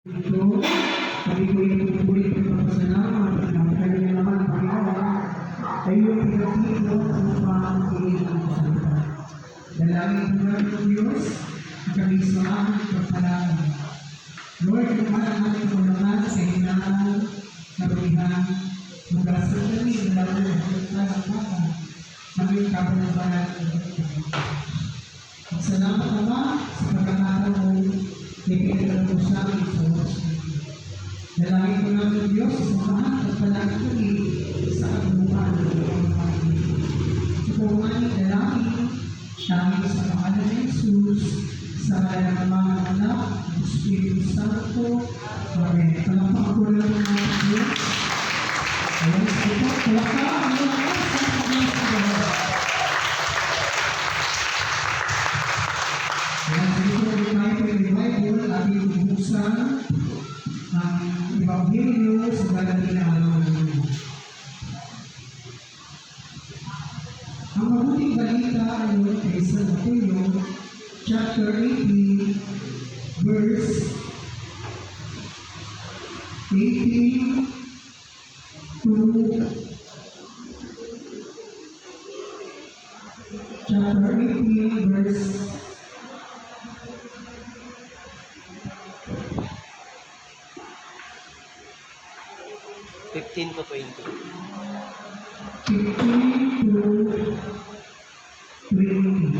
Ito, kami po yung pupuli ng pagpasalamat ng kanyang naman Panginoon ay yung pinagtito upang ilig ang salita. Dalangin po namin ng Diyos at kami sa aming pagpalangin. Lord, naman ang aming pagpalaman sa hinaan, karulihan, mula sa kami ng lalo ng pagpasalamat ng aming kapanabalan ng pagpasalamat. Salamat naman sa pagkakataon mo na pinagkalabos namin sa oras na ito. Dalangin ko namin ng Diyos sa samahan at palagi kami sa katulungan ng Panginoon. Sa pumani dalangin namin sa pangalan ng Jesus, sa ngalan ng mga anak, ng Espiritu Santo. Amen. Palampakan ko lang ng mga Diyos. Ayan sa ito. Palakpakan ang mga sa pagkakataon. Ayan sa ito. Bible, ating bubuksan ang Ebanghelyo sa Galatiano. Ang mabuting balita ayon kay San Mateo, chapter 18, verse 18 to chapter 18, verse 15 to 20. 15 to 20.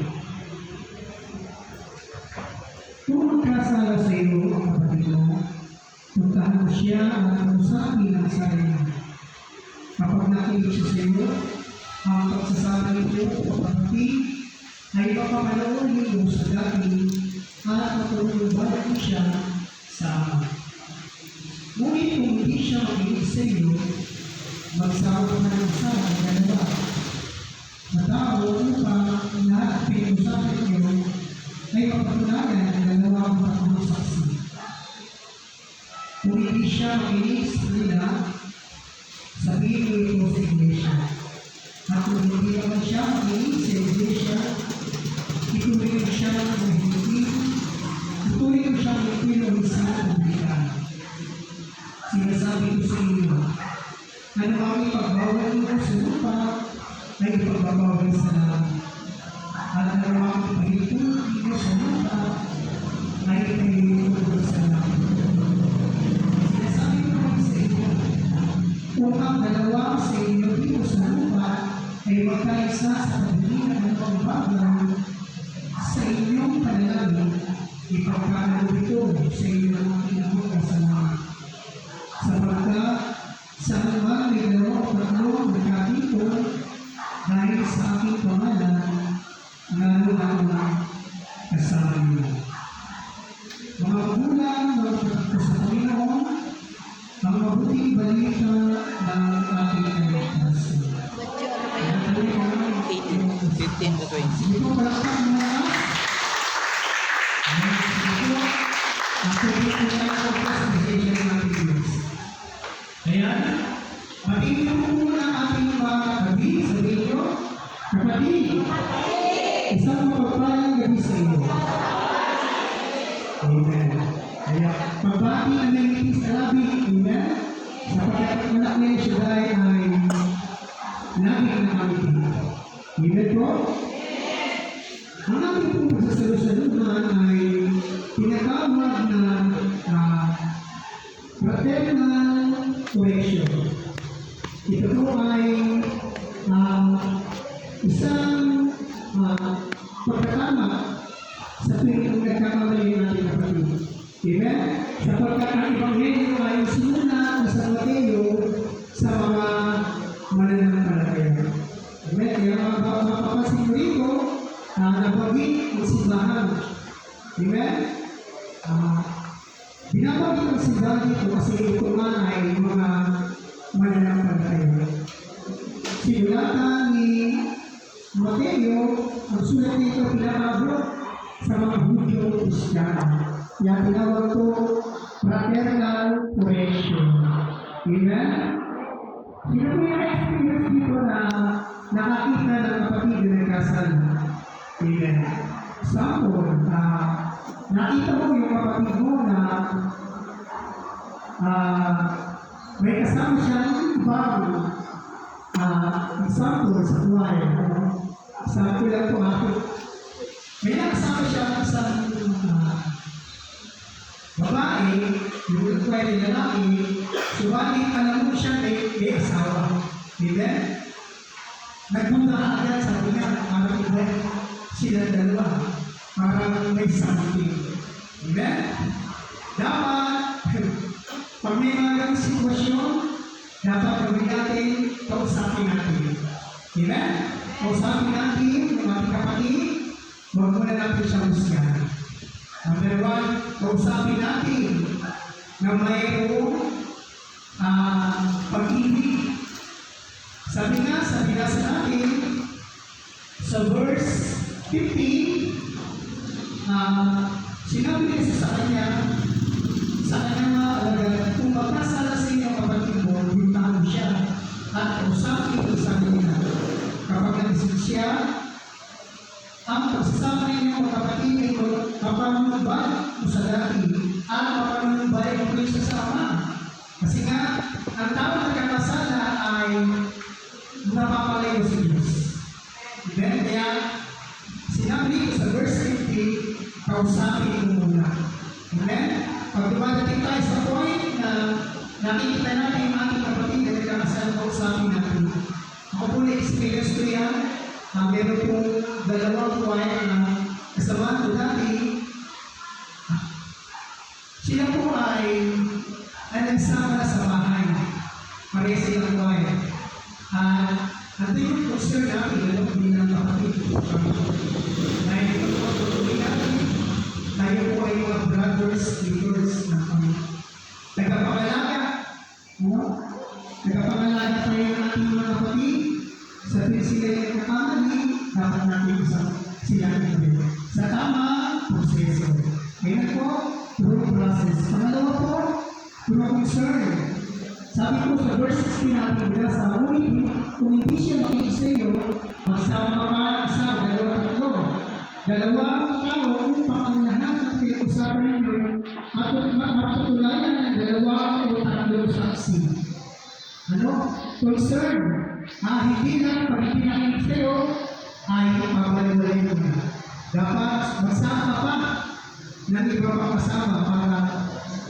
Kung magkasala sa iyo ang kapatid mo, puntahan mo siya at usapin ang sarili. Kapag nakinig siya sa iyo, ang pagsasama ninyo o kapatid ay papamalawin mo sa dati at matulungan mo siya sa ama. Ngunit kung hindi siya makinig sa iyo, magsawa na ng isa ang dalawa. Matao upang lahat pinag-usapan niyo ay mapatunayan ang dalawang mga saksi. Kung hindi siya makinig sa kanila, sabihin mo ito sa iglesia. At kung hindi naman siya makinig sa iglesia, ituloy mo siya ng mahigpit, ituloy mo siya ng pilong sa publikan. Sinasabi ko sa inyo, ano ang ipagbawal mo sa lupa ay ipagbawal sa langit. At ano ang ipahintulot mo sa lupa ay ipahintulot sa langit. Sinasabi ko sa inyo, kung ang dalawa sa inyo dito sa lupa ay magkaisa sa pagdilihan ng pagbabaw sa inyong panalangin, ipagkaloob ito sa inyong mga sa langit. Sapagkat sa naman may dalawang tatlong nagkatito dahil sa aking pangalan, lalo-lalo kasama niyo. Mga magulang, mga kapatid sa Panginoon, ang mabuting balita ng ating kaligtasan. 15 to 20. Ito palakpak mga ako dito na ako sa station natin Diyos. Ayan, patingin mo muna ating mga kapatid sa video. Kapatid, isang mapagpalang gabi sa iyo. Amen. Kaya, pagbati ang nangiti sa labi. Amen. Sapagkat ang anak niya siya ay labi ng aming dito. Amen po? Ang ating pong pagsasalusalunan ay tinatawag na fraternal correction. Ito po ay isang pagkatama sa tuwing nagkakamali natin kapatid. Amen? Sapagkat ang Ebanghelyo ay sinulat sa Mateo sa mga mananampalataya. Amen? Kaya mga papasin ko rito, nabagin ang simbahan. Amen? Binabagin ang simbahan dito kasi ito nga ay mga mananampalataya. Sinulatan ni Mateo, ang sulat dito pinababot sa mga Hudyo Kristiyano. Yan tinawag ko fraternal correction. Amen? Sino po yung experience dito na nakakita ng kapatid na nagkasal? Amen. Sample, nakita mo yung kapatid mo na may kasama siyang bagong example sa buhay. Example lang po ako. May nakasama siyang isang babae, yung pwede lalaki, subalit alam mo siya may asawa. Amen? Nagpunta ka agad sa niya, para iba sila dalawa, para may something. Amen? Dapat, pag may mga sitwasyon, dapat gawin natin, kausapin natin. Amen? Kausapin natin, yung ating kapatid, huwag muna natin siya husgahan. Number one, kausapin natin na mayroong pag-ibig. Sabi nga sa natin, sa verse 15, sinabi niya sa kanyang mga alagad, kung magkasala sa inyo kapatid mo, bintahan siya at kausapin ko sa kanya. Kapag nagising siya, ang pagsasama ninyo mga kapatid ay mapanunubay mo sa dati at mapanunubay mo kayo sa sama. Kasi nga, ang tao na nagkakasala ay napapalayo sa Diyos. Amen? Kaya, sinabi ko sa verse 50, kausapin mo muna. Amen? Pag dumadating tayo sa point na nakikita natin yung ating kapatid na nagkakasala, kausapin natin. Ako po na-experience ko yan. Meron pong dalawang choir na kasama ko dati. Sila po ay nagsama na sa bahay. Pareha silang choir. Ito yung poster natin, alam bilang kapatid. Dahil ito po ang tutuloy natin, tayo po ay mga brothers, leaders na kami. Nagpapakalaga. Nagpapakalaga tayo ng ating mga kapatid. Sabi sila yung kakamali, dapat natin sila rin. Sa tamang proseso. Ngayon po, through process. Pangalawa po, through concern. Sabi ko sa verse 16 natin, sa ulit, kung hindi siya makinig sa iyo, magsama ka isa, dalawang tao upang ang lahat ng pinag-usapan ninyo at matutulayan ng dalawa o tatlong saksi. Concern. Hindi lang pag pinakinig sa iyo, ay mawalawalay mo na. Dapat magsama pa ng iba pang kasama para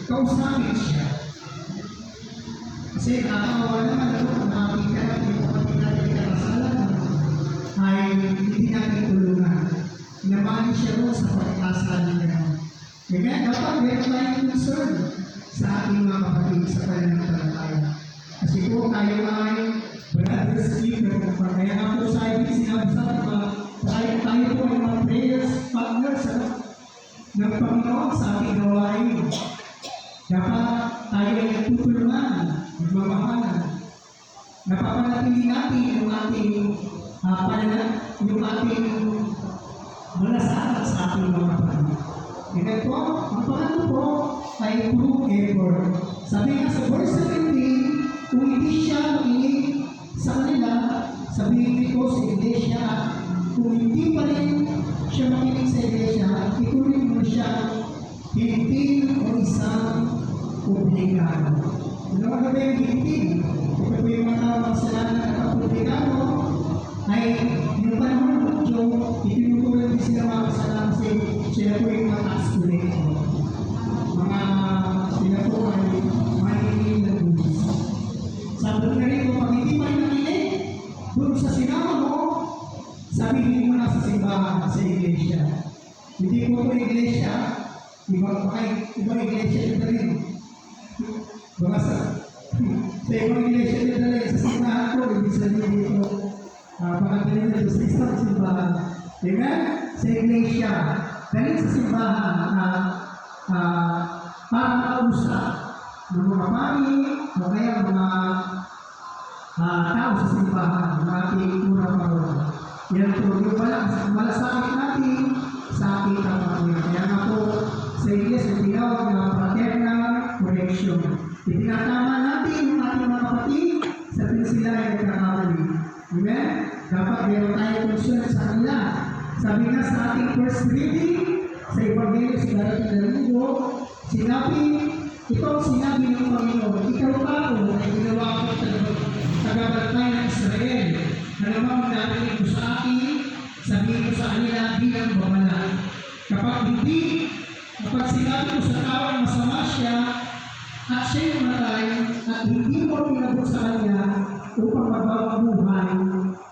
kausapin siya. Kasi nakakawa naman kung nakakita natin kung pati natin kasalanan ay hindi natin tulungan. Inamali siya doon sa pagkakasala niya. Kaya dapat meron tayong concern sa ating mga kapatid sa pananampalataya. Kasi po tayo ay brothers keeper. Kaya nga po sa akin sinabi sa akin, tayo po ay mga prayers partners ng Panginoon sa ating gawain. Dapat tayo ay nagtutulungan, nagmamahalan. Napapanatili natin yung ating malasakit sa ating mga kapatid. Kaya po, ang pangatlo po ay true effort. Sabi nga sa verse 17, kung hindi siya makinig sa kanila, sabihin ko sa iglesia, kung hindi pa rin siya makinig sa iglesia, ituloy mo siya hintin o isang publikano. Ano ba yung hintin? Ito po yung mga kasalanan na publikano ay yung panahon ng Diyo, itinutuloy din sila mga kasalanan kasi sila po yung mga tax collector. Sila po ay mahinig na buwis. Sabi na rin po, pag hindi pa rin nakinig, doon sa sinama mo, sabihin mo na sa simbahan, sa iglesia. Hindi po ito iglesia, ibang iglesia ito rin. Baka sa ibang iglesia ito rin, sa simbahan ko, ibig sabihin dito, pagkakalit na ito sa isang simbahan. Amen? Sa iglesia, dahil sa simbahan, para makausap ng mga pari o kaya mga tao sa simbahan na ating unang paroon. Yan po yung malasakit natin sa ating kapatid. Kaya nga po sa iglesia tinawag na fraternal correction. Itinatama natin yung ating mga kapatid sa sila ay nagkakamali. Amen? Dapat meron tayo concern sa kanila. Sabi nga sa ating first reading, sa Evangelyo sa darating na linggo, ito ang sinabi ng Panginoon narinig ko sa akin, sabihin ko sa kanila bilang babala. Kapag sinabi ko sa taong masama siya, at siya'y matay, at hindi mo pinabot sa kanya upang magbawang buhay,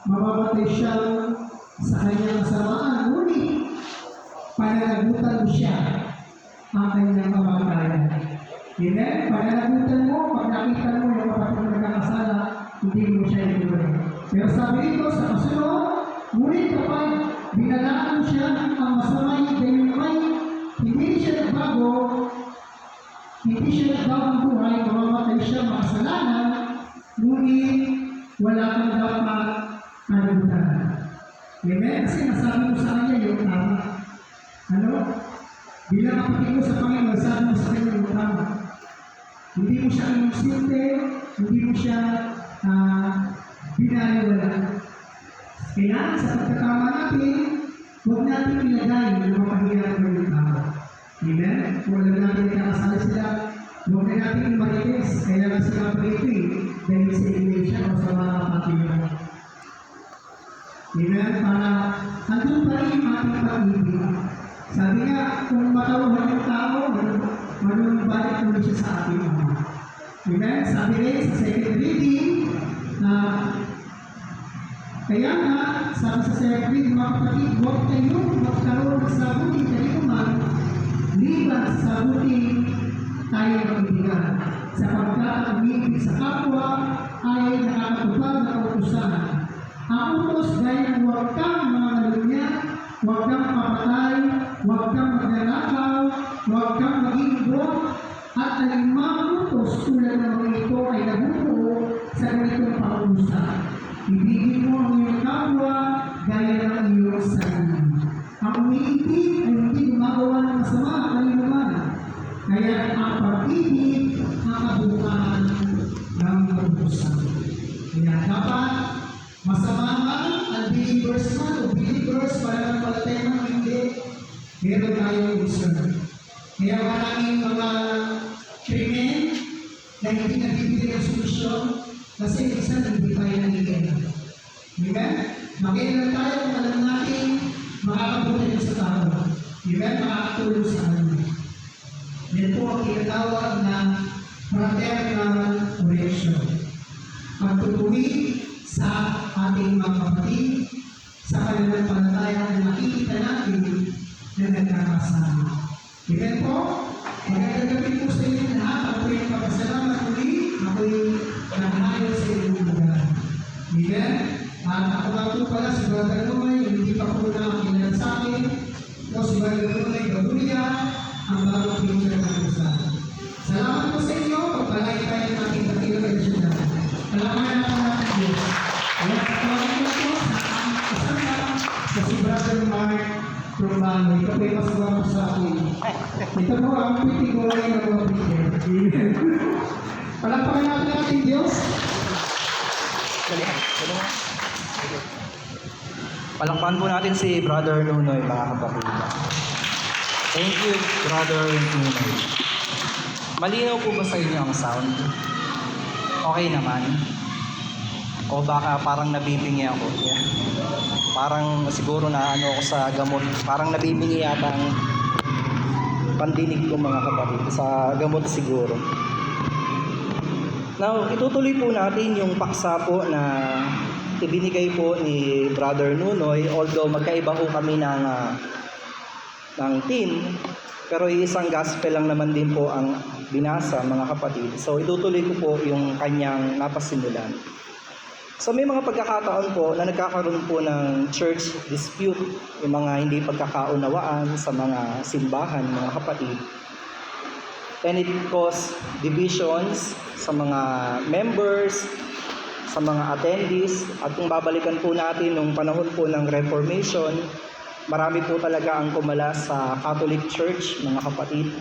mamamatay siya sa kanyang kasamaan. Ngunit, pananagutan mo siya ang kanyang kamatayan. Amen? Pananagutan mo, pag nakita mo yung kapatid na nagkakasala, hindi mo siya ituloy. Pero sabi dito sa kasunod, ngunit kapag binalaan mo siya ang masamay, hindi siya nagbago, hindi siya nagbawang buhay, mamamatay siya makasalanan, ngunit wala kang dapat panagutan. Amen? Kasi nasabi mo sa kanya yung tama. Ano? Bilang kapatid ko sa Panginoon, sabi mo sa kanya yung tama. Hindi mo siya inunsinte, hindi mo siya binaliwala. Kaya sa pagkakama natin, huwag natin ilagay na mapahirap ng yung tao. Amen? Huwag na natin ikakasali sila, huwag na natin marites, kaya na sila prito dahil sa iglesia o sa mga kapatiran. Amen? Para andun pa rin yung ating pag-ibig. Sabi nga, kung matauhan yung tao, manunubalik mo siya sa ating ama. Amen? Sabi rin sa second reading, kaya nga, sabi sa second reading, mga kapatid, huwag kayong magkaroon sa buti kayo man, liban sa buti tayo mag-ibigan. Sapagkat ang ibig sa kapwa ay nakakatupad na kautusan. Ang utos dahil huwag kang mga nalunya, huwag kang papatay, huwag kang magnanakaw, huwag kang mag-iimbot, at ang limang utos tulad ng mga ito ay nabubuo sa ganitong pautusan. Ibigin mo ang iyong kapwa gaya ng iyong sarili. Ang umiibig ay hindi gumagawa ng masama at kalimutan. Kaya ang pag-ibig ang kabuuan ng pautusan. Kaya dapat masama man, unbelievers man, o believers, para palatay man hindi, meron tayong concern. Kaya maraming mga krimen na hindi nabibigyan ng solusyon kasi minsan hindi tayo nagiging. Amen? Makialam tayo kung alam natin makakabuti sa tao. Amen? Makakatulong sa amin. Yan po ang tinatawag na fraternal correction. Pagtutuwi sa ating mga kapatid sa kanilang palataya na nakikita natin na nagkakasama. Amen po? Magandang gabi po sa inyo lahat. Ako yung papasalamat muli. Ako'y nanghayo sa inyong lugar. Amen? At ako nga po pala si Brother Lumay, hindi pa po nakakilala sa akin. O si Brother Lumay Gabulia, ang bagong pinag ng isa. Salamat po sa inyo. Pagpalay tayo ng ating dakilang edisyon. Salamat na po natin Diyos. Ayan, patuloy ko po sa aming kasama sa si Brother Mark Romano. Ito po yung mas guwapo sa akin. Ito po ang pitiguray na mga pitiguray. Palagpakan natin ang ating Diyos. Palakpan po natin si Brother Nunoy, mga kapatid. Thank you, Brother Nunoy. Malinaw po ba sa inyo ang sound? Okay naman? O baka parang nabibingi ako? Yeah. Parang siguro na ano ako sa gamot. Parang nabibingi yata ang pandinig ko, mga kapatid. Sa gamot siguro. Now, itutuloy po natin yung paksa po na ibinigay po ni Brother Nunoy, although magkaiba po kami ng team, pero isang gospel lang naman din po ang binasa, mga kapatid. So, itutuloy ko po yung kanyang napasimulan. So, may mga pagkakataon po na nagkakaroon po ng church dispute, yung mga hindi pagkakaunawaan sa mga simbahan, mga kapatid. And it cause divisions sa mga members, sa mga attendees. At kung babalikan po natin nung panahon po ng Reformation, marami po talaga ang kumala sa Catholic Church, mga kapatid.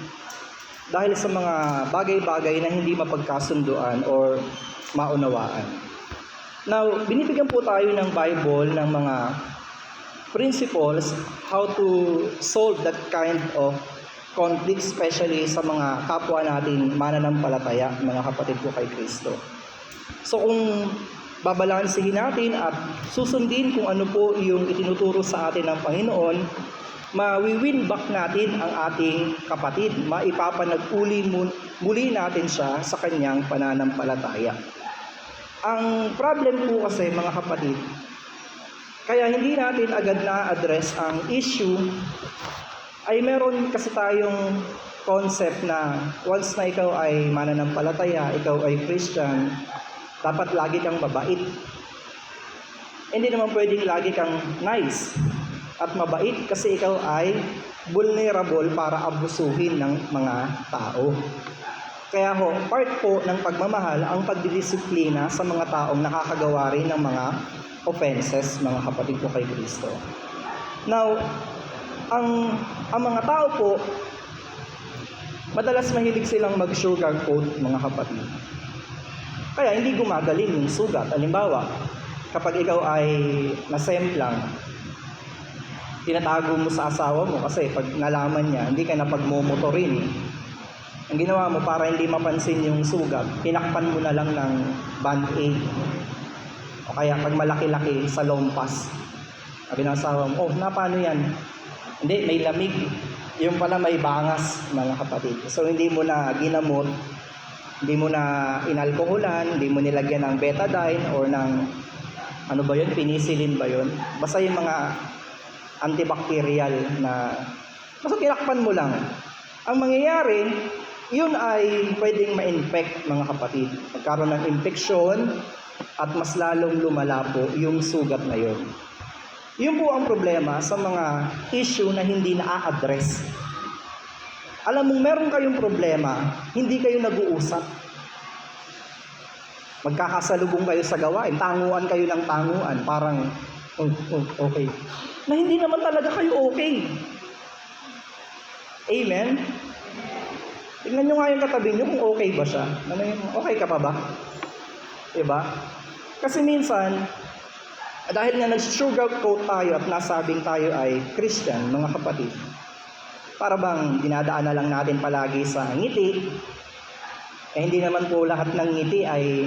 Dahil sa mga bagay-bagay na hindi mapagkasunduan or maunawaan. Now, binibigyan po tayo ng Bible ng mga principles how to solve that kind of conflict, especially sa mga kapwa natin mananampalataya, mga kapatid ko kay Kristo. So kung babalansihin natin at susundin kung ano po yung itinuturo sa atin ng Panginoon, ma-win back natin ang ating kapatid. Maipapanag-uli muli natin siya sa kanyang pananampalataya. Ang problem po kasi mga kapatid, kaya hindi natin agad na-address ang issue, ay meron kasi tayong concept na once na ikaw ay mananampalataya, ikaw ay Christian, dapat lagi kang mabait. Hindi naman pwedeng lagi kang nice at mabait kasi ikaw ay vulnerable para abusuhin ng mga tao. Kaya ho, part po ng pagmamahal ang pagdidisiplina sa mga taong nakakagawa rin ng mga offenses, mga kapatid ko kay Kristo. Now, ang mga tao po, madalas mahilig silang mag-sugarcoat, mga kapatid. Kaya hindi gumagaling yung sugat. Halimbawa, kapag ikaw ay nasemplang, tinatago mo sa asawa mo kasi pag nalaman niya, hindi ka na pagmumotorin. Ang ginawa mo para hindi mapansin yung sugat, tinakpan mo na lang ng band-aid. O kaya pag malaki-laki sa lompas, sabi ng asawa mo, oh, paano yan? Hindi, may lamig. Yung pala may bangas, mga kapatid. So hindi mo na ginamot, hindi mo na inalkoholan, hindi mo nilagyan ng betadine or ng, ano ba yun, penicillin ba yun? Basta yung mga antibacterial na, basta tinakpan mo lang. Ang mangyayari, yun ay pwedeng ma-infect, mga kapatid. Magkaroon ng infeksyon at mas lalong lumala po yung sugat na yun. Yun po ang problema sa mga issue na hindi na-address. Alam mong meron kayong problema, hindi kayo nag-uusap. Magkakasalubong kayo sa gawain, tanguan kayo ng tanguan, parang, okay. Na hindi naman talaga kayo okay. Amen? Tingnan nyo nga yung katabi nyo kung okay ba siya. Ano yun? Okay ka pa ba? Diba? Kasi minsan, dahil nga nag-sugarcoat tayo at nasabing tayo ay Christian, mga kapatid, para bang dinadaan na lang natin palagi sa ngiti, eh hindi naman po lahat ng ngiti ay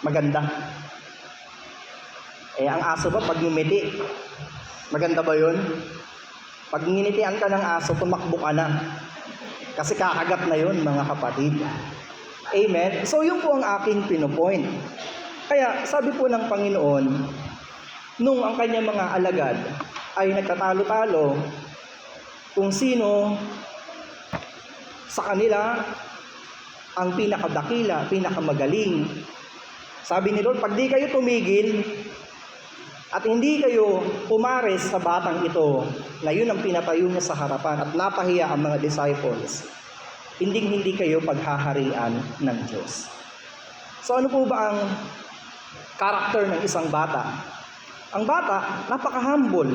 maganda. Eh ang aso ba pag ngumiti, maganda ba yun? Pag nginitian ka ng aso, tumakbo ka na. Kasi kakagat na yun, mga kapatid. Amen? So yun po ang aking pinopoint. Kaya sabi po ng Panginoon, nung ang kanyang mga alagad ay nagtatalo-talo kung sino sa kanila ang pinakadakila, pinakamagaling. Sabi ni Lord, pag di kayo tumigil at hindi kayo pumares sa batang ito, na yun ang pinatayo niya sa harapan at napahiya ang mga disciples, hindi kayo paghaharian ng Diyos. So ano po ba ang karakter ng isang bata? Ang bata, napaka-humble.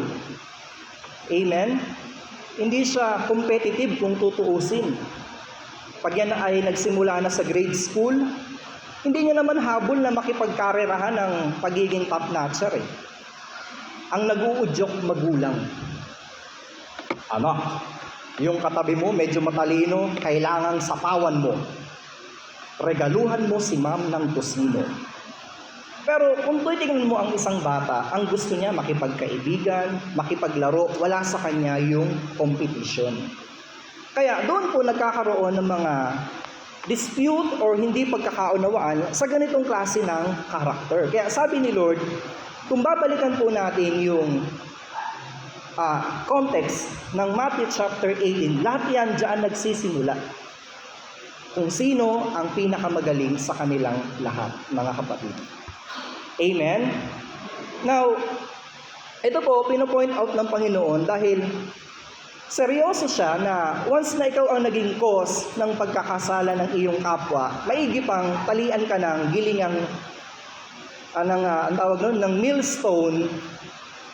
Amen? Hindi siya competitive kung tutuusin. Pag yan ay nagsimula na sa grade school, hindi niya naman habol na makipagkarerahan ng pagiging top-notcher eh. Ang nag-uudyok magulang. Anak, yung katabi mo medyo matalino, kailangang sapawan mo. Regaluhan mo si ma'am ng tosino. Pero kung titingnan mo ang isang bata, ang gusto niya makipagkaibigan, makipaglaro, wala sa kanya yung competition. Kaya doon po nagkakaroon ng mga dispute or hindi pagkakaunawaan sa ganitong klase ng karakter. Kaya sabi ni Lord, kung babalikan po natin yung context ng Matthew chapter 18, lahat yan dyan nagsisimula. Kung sino ang pinakamagaling sa kanilang lahat, mga kapatid. Amen? Now, ito po, pinopoint out ng Panginoon dahil seryoso siya na once na ikaw ang naging cause ng pagkakasala ng iyong kapwa, maigi pang talian ka ng gilingang, ang tawag nun, ng millstone,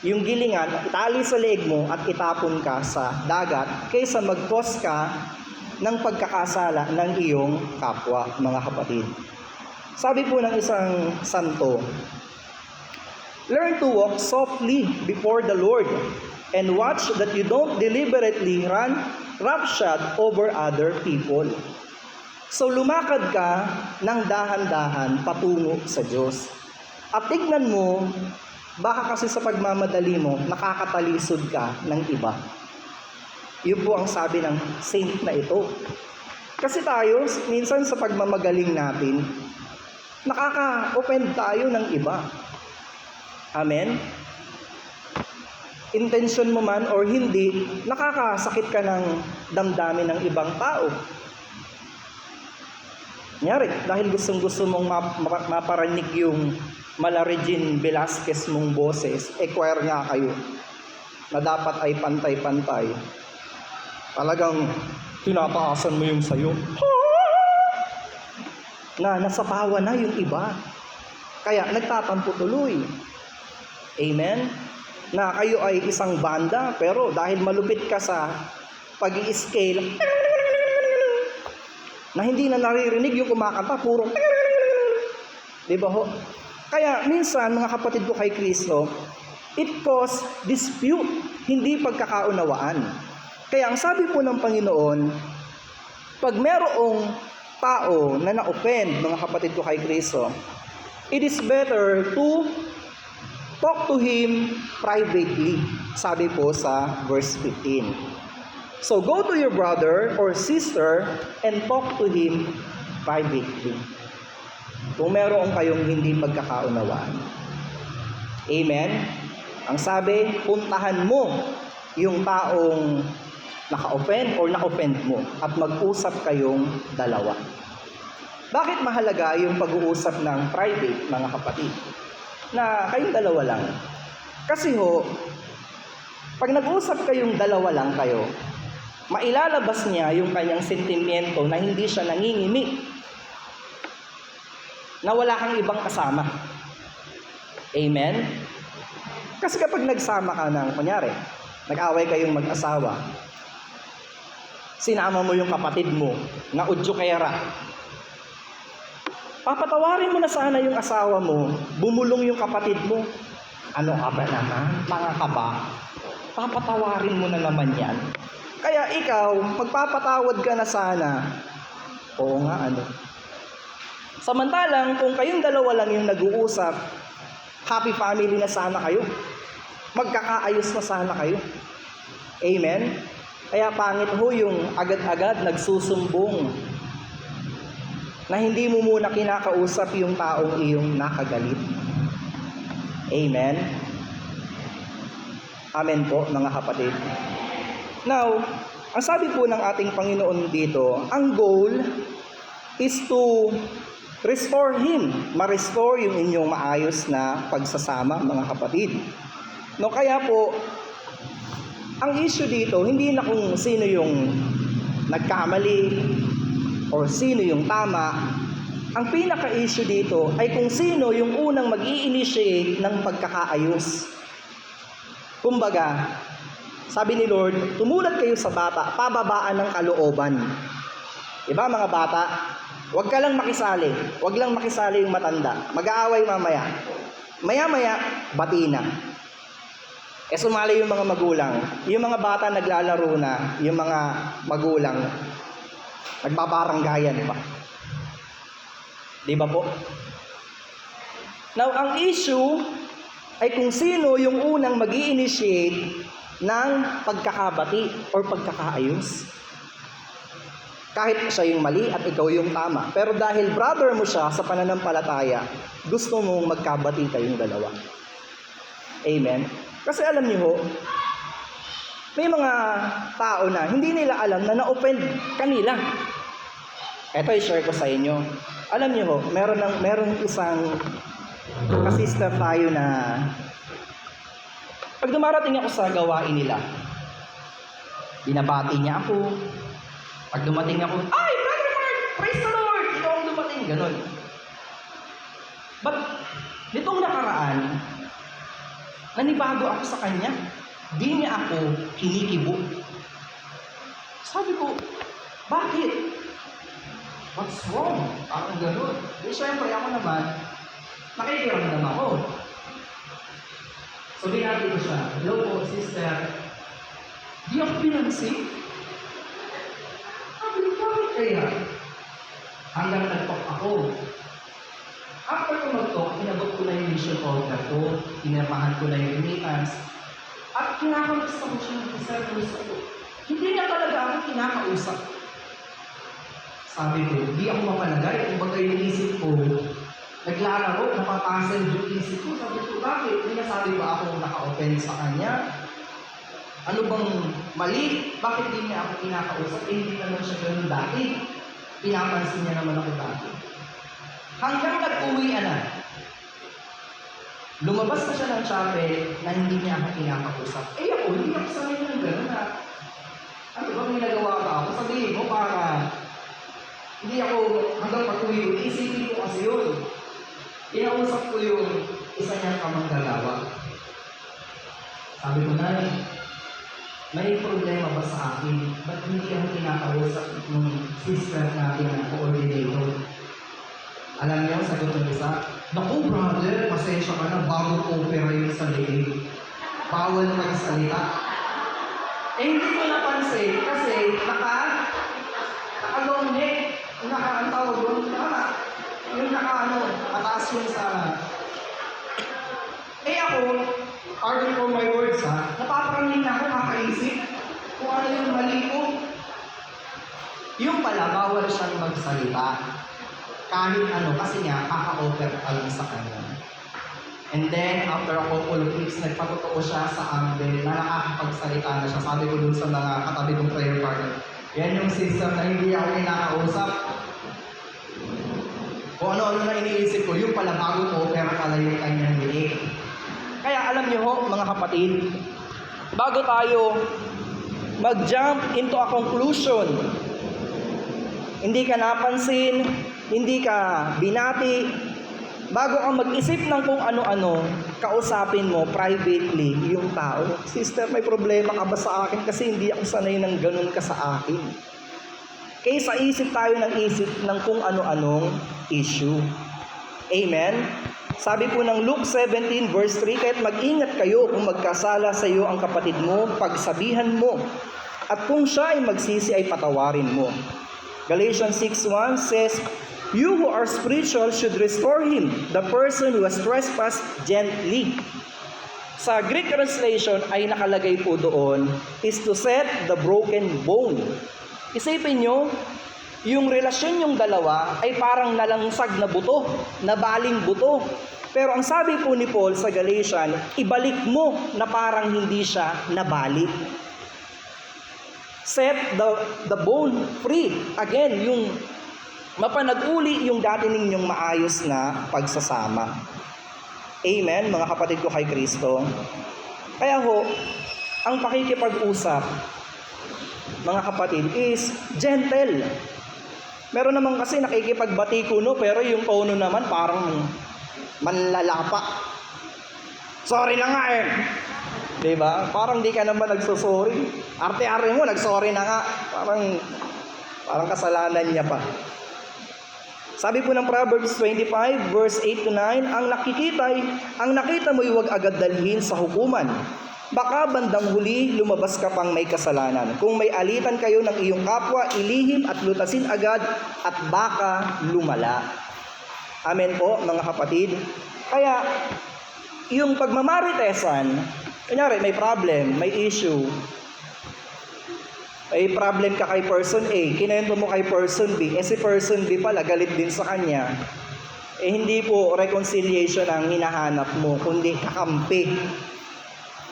yung gilingan, itali sa leeg mo at itapon ka sa dagat kaysa mag-cause ka ng pagkakasala ng iyong kapwa, mga kapatid. Sabi po ng isang santo, learn to walk softly before the Lord and watch that you don't deliberately run roughshod over other people. So lumakad ka ng dahan-dahan patungo sa Diyos. At tignan mo, baka kasi sa pagmamadali mo, nakakatalisod ka ng iba. Yun po ang sabi ng saint na ito. Kasi tayo, minsan sa pagmamagaling natin, nakaka-offend tayo ng iba. Amen? Intention mo man or hindi, nakakasakit ka ng damdamin ng ibang tao. Nyari, dahil gustong-gusto mong maparinig yung mala Regine Velasquez mong boses, choir nga kayo, na dapat ay pantay-pantay. Talagang tinataasan mo yung sayo. Na nasapawa na yung iba. Kaya nagtatampo tuloy. Amen? Na kayo ay isang banda, pero dahil malupit ka sa pag-i-scale, na hindi na naririnig yung kumakanta, puro di ba ho? Kaya minsan, mga kapatid ko kay Kristo, it cause dispute, hindi pagkakaunawaan. Kaya ang sabi po ng Panginoon, pag merong tao na na-offend, mga kapatid ko kay Kristo, it is better to talk to him privately. Sabi po sa verse 15. So go to your brother or sister and talk to him privately. Kung meron kayong hindi pagkakaunawaan. Amen? Ang sabi, puntahan mo yung taong naka-offend or na-offend mo at mag-usap kayong dalawa. Bakit mahalaga yung pag-uusap ng private, mga kapatid? Na kayong dalawa lang. Kasi ho, pag nag-usap kayong dalawa lang kayo, mailalabas niya yung kanyang sentimiento na hindi siya nangingimi, na wala kang ibang kasama. Amen? Kasi kapag nagsama ka ng, kunyari, nag-away kayong mag-asawa, sinama mo yung kapatid mo na udyokera, papatawarin mo na sana yung asawa mo, bumulong yung kapatid mo. Ano ka ba naman? Mga ka ba? Papatawarin mo na naman yan. Kaya ikaw, magpapatawad ka na sana. Oo nga, ano. Samantalang, kung kayong dalawa lang yung nag-uusap, happy family na sana kayo. Magkakaayos na sana kayo. Amen? Kaya pangit ho yung agad-agad nagsusumbong na hindi mo muna kinakausap yung taong iyong nakagalit. Amen? Amen po, mga kapatid. Now, ang sabi po ng ating Panginoon dito, ang goal is to restore Him. Ma-restore yung inyong maayos na pagsasama, mga kapatid. No, kaya po, ang issue dito, hindi na kung sino yung nagkamali o sino yung tama. Ang pinaka-issue dito ay kung sino yung unang mag-i-initiate ng pagkakaayos. Kumbaga, sabi ni Lord, tumulad kayo sa bata, pababaan ng kalooban. Diba mga bata? Huwag ka lang makisali. Huwag lang makisali yung matanda. Mag-aaway mamaya. Maya-maya, bati na. Sumali yung mga magulang. Yung mga bata naglalaro na, yung mga magulang nagbabaranggayan pa. Di ba po? Now, ang issue ay kung sino yung unang mag-i-initiate ng pagkakabati or pagkakaayos. Kahit siya yung mali at ikaw yung tama. Pero dahil brother mo siya sa pananampalataya, gusto mong magkabati kayong dalawa. Amen? Kasi alam niyo ho, may mga tao na hindi nila alam na na-offend kanila. Ito i-share ko sa inyo. Alam niyo ho, meron isang kasister tayo na pag dumarating ako sa gawain nila, binabati niya ako. Pag dumating ako, ay, Brother Mark, praise the Lord, ikaw ang dumating, ganun. But, nitong nakaraan, nanibago ako sa kanya. Di niya ako kinikibo. Sabi ko, bakit? What's wrong? Parang ganun. Di syempre ako naman, nakikiramdam ako. So, binati ko siya, hello po, sister. Di ako pinansin. Sabi ko, bakit kaya? Hanggang nagpap ako. After ko mag-talk, inabot ko na yung mission order ko, pinamahan ko na yung remittance, at kinakamusta ko siya ng sir, ko. Hindi na talaga ako kinakausap. Sabi ko, hindi ako mapalagay. Kung baga yung isip ko, naglalaro, napapasel yung isip ko. Sabi ko, bakit? Hindi nasabi ba ako naka-open sa kanya? Ano bang mali? Bakit di niya ako kinakausap? Eh, hindi naman siya ganun dati. Pinapansin niya naman ako dati. Hanggang nag-uwi na. Lumabas na siya ng chapel na hindi niya ako kinakausap. Eh ako, hindi ako sanay ng ganun na. Ano bang ginagawa ka ako? Sabihin mo para hindi ako hanggang pag-uwi. Isipin ko kasi yun. Inausap ko yung isa niyang kamanggagawa. Sabi ko na, may problema ba sa akin? Ba't hindi ako kinakausap ng sister natin na coordinator? Alam niyo, sagot ng isa, naku brother, pasensya ka na, bago opera yun sa leeg. Bawal magsalita. Eh hindi ko napansin kasi naka-long neck, ang tawag doon, yung pataas yun sa... Eh ako, pardon for my words napaparangin na ako, makaisip kung ano yung mali ko. Yung pala, bawal siyang magsalita. Kahit ano, kasi nga, kaka-offer pa lang sa kanya. And then, after a couple of weeks, nagpatotoo siya sa angle na nakakapagsalita na siya. Sabi ko dun sa mga katabi kong prayer partner, yan yung sister na hindi ako kinakausap. Kung ano-ano na iniisip ko, yung pala bago ko, pero pala yung kanyang liig. Kaya alam niyo ho, mga kapatid, bago tayo mag-jump into a conclusion, hindi ka napansin, hindi ka binati, bago kang mag-isip ng kung ano-ano, kausapin mo privately yung tao. Sister, may problema ka ba sa akin? Kasi hindi ako sanay ng ganun ka sa akin. Kaysa isip tayo ng isip ng kung ano-anong issue. Amen? Sabi po ng Luke 17 verse 3, kaya't mag-ingat kayo kung magkasala sa iyo ang kapatid mo, pagsabihan mo. At kung siya ay magsisi ay patawarin mo. Galatians 6:1 says, you who are spiritual should restore him, the person who has trespassed gently. Sa Greek translation ay nakalagay po doon, is to set the broken bone. Isipin nyo, yung relasyon yung dalawa ay parang nalangsag na buto, nabaling buto. Pero ang sabi po ni Paul sa Galatian, ibalik mo na parang hindi siya nabalik. Set the bone free. Again, yung mapanag-uli yung dati ninyong maayos na pagsasama. Amen, mga kapatid ko kay Kristo. Kaya ho, ang pakikipag-usap, mga kapatid, is gentle. Meron naman kasi nakikipagbati ko, no, pero yung tono naman parang manlalapa. Sorry na nga eh. Diba? Parang di ka naman nagsusorry. Arte-arte mo, nagsorry na nga. Parang kasalanan niya pa. Sabi po ng Proverbs 25, verse 8 to 9, ang nakita mo'y huwag agad dalhin sa hukuman. Baka bandang huli, lumabas ka pang may kasalanan. Kung may alitan kayo ng iyong kapwa, ilihim at lutasin agad at baka lumala. Amen po, mga kapatid. Kaya, yung pagmamaritesan, kunyari may problem, may issue, may problem ka kay person A, kinento mo kay person B, si person B pala galit din sa kanya, hindi po reconciliation ang hinahanap mo, kundi kakampi.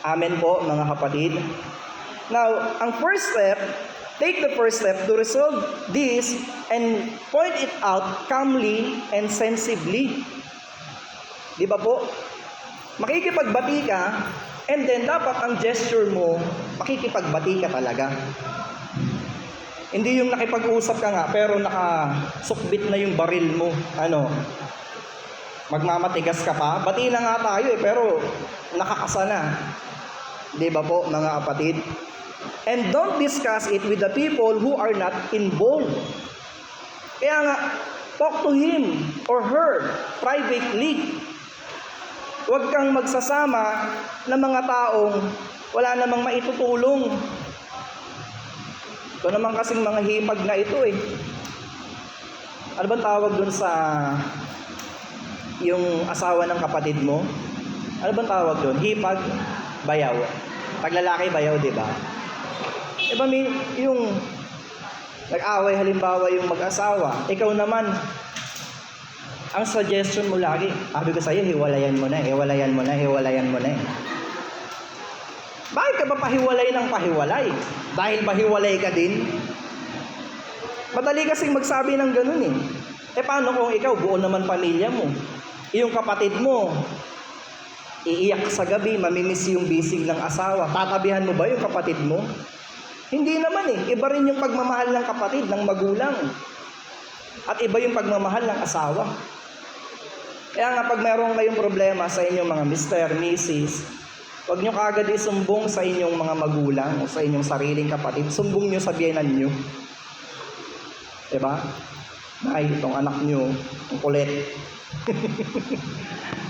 Amen po, mga kapatid. Now, ang first step, take the first step to resolve this and point it out calmly and sensibly. Di ba po? Makikipagbati ka, and then dapat ang gesture mo, makikipagbati ka talaga. Hindi yung nakipag-usap ka nga, pero nakasukbit na yung baril mo. Magmamatigas ka pa. Bati na nga tayo pero nakakasa na. Di ba po, mga kapatid? And don't discuss it with the people who are not involved. Kaya nga, talk to him or her privately. Huwag kang magsasama ng mga taong wala namang maitutulong. Ito naman kasing mga hipag na ito eh. Ano bang tawag dun sa yung asawa ng kapatid mo, ano bang tawag doon? Hipag, bayaw. Pag lalaki, bayaw, di ba? Diba, yung nag-away halimbawa yung mag-asawa, ikaw naman, ang suggestion mo lagi, sabi ko sa'yo, hiwalayan mo na, hiwalayan mo na, hiwalayan mo na. Bakit ka ba pahiwalay ng pahiwalay? Dahil pahiwalay ka din? Madali kasing magsabi ng ganun eh. Paano kung ikaw, buo naman pamilya mo? Yung kapatid mo, iiyak sa gabi, mamimiss yung bisig ng asawa. Tatabihan mo ba yung kapatid mo? Hindi naman eh. Iba rin yung pagmamahal ng kapatid, ng magulang. At iba yung pagmamahal ng asawa. Kaya nga pag meron kayong problema sa inyong mga mister, misis, huwag nyo kagad isumbong sa inyong mga magulang o sa inyong sariling kapatid. Sumbong nyo sa biyenan nyo. Diba? Ay, itong anak nyo, ang kulit.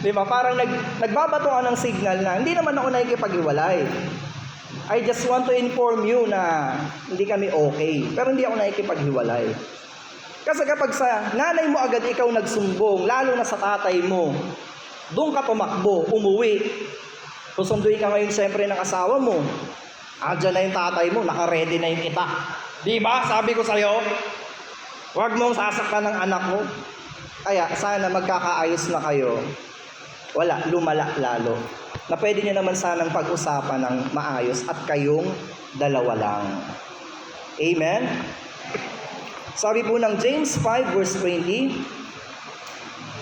Diba? Parang nagbabato ka ng signal na hindi naman ako nakikipag-iwalay. I just want to inform you na hindi kami okay. Pero hindi ako nakikipag-hiwalay. Kasi kapag sa nanay mo agad ikaw nagsumbong, lalo na sa tatay mo, doon ka tumakbo, umuwi. Susunduin ka ngayon siyempre ng asawa mo. Diyan na yung tatay mo, naka-ready na yung itak. Di ba? Sabi ko sa'yo, huwag mong sasaktan ng anak mo. Kaya sana magkakaayos na kayo. Wala, lumala lalo. Na pwede nyo naman sanang pag-usapan ng maayos at kayong dalawa lang. Amen? Sabi po ng James 5 verse 20,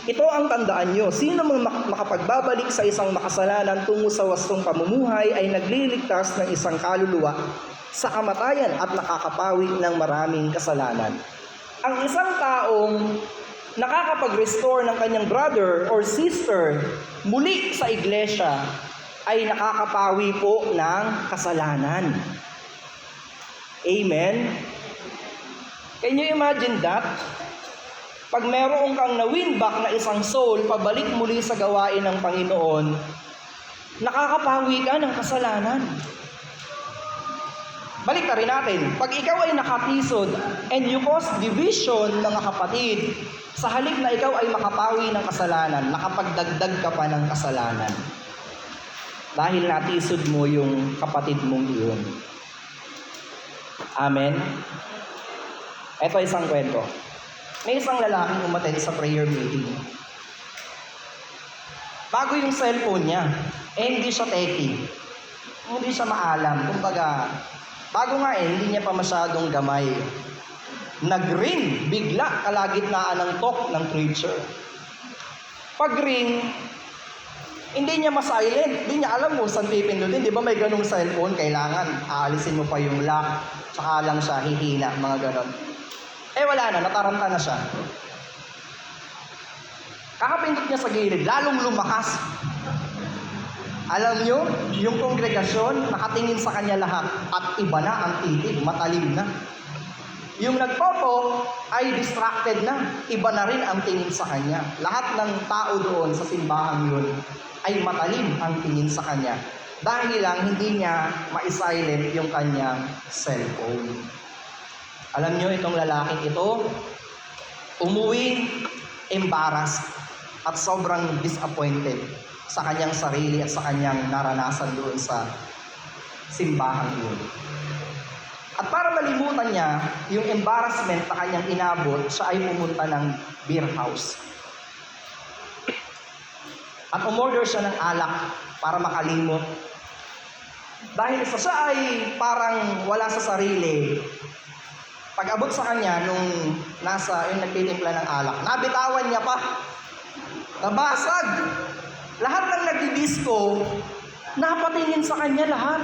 ito ang tandaan nyo, sino mang makapagbabalik sa isang makasalanan tungo sa wastong pamumuhay ay nagliligtas ng isang kaluluwa sa kamatayan at nakakapawi ng maraming kasalanan. Ang isang taong nakakapag-restore ng kanyang brother or sister muli sa iglesia ay nakakapawi po ng kasalanan. Amen? Can you imagine that? Pag meron kang na-win back na isang soul, pabalik muli sa gawain ng Panginoon, nakakapawi ka ng kasalanan. Balik na rin natin. Pag ikaw ay nakatisod and you cause division mga kapatid, sa halip na ikaw ay makapawi ng kasalanan, nakapagdagdag ka pa ng kasalanan. Dahil natisod mo yung kapatid mong iyon. Amen? Ito isang kwento. May isang lalaking umattend sa prayer meeting. Bago yung cellphone niya, hindi siya techie. Hindi siya maalam. Kumbaga, bago nga hindi niya pa masyadong gamay. Nag-ring, bigla, kalagitnaan ng talk ng preacher. Pag-ring, hindi niya ma-silent. Hindi niya alam kung saan pipindutin. Di ba may ganung cellphone, kailangan aalisin mo pa yung lock, tsaka lang siya hihina, mga ganon. Wala na, nataranta na siya. Kakapindot niya sa gilid, lalong lumakas. Alam nyo, yung kongregasyon, nakatingin sa kanya lahat at iba na ang titig, matalim na. Yung nagpopo ay distracted na, iba na rin ang tingin sa kanya. Lahat ng tao doon sa simbahan yun ay matalim ang tingin sa kanya. Dahil lang hindi niya ma-silent yung kanyang cellphone. Alam nyo, itong lalaking ito, umuwi, embarrassed, at sobrang disappointed sa kanyang sarili at sa kanyang naranasan doon sa simbahan yun. At para malimutan niya yung embarrassment na kanyang inabot, siya ay pumunta ng beer house. At umorder siya ng alak para makalimot. Dahil siya ay parang wala sa sarili, pag-abot sa kanya nung yung nagtitimpla ng alak, nabitawan niya pa. Nabasag. Lahat ng nagdi-disco, napatingin sa kanya lahat.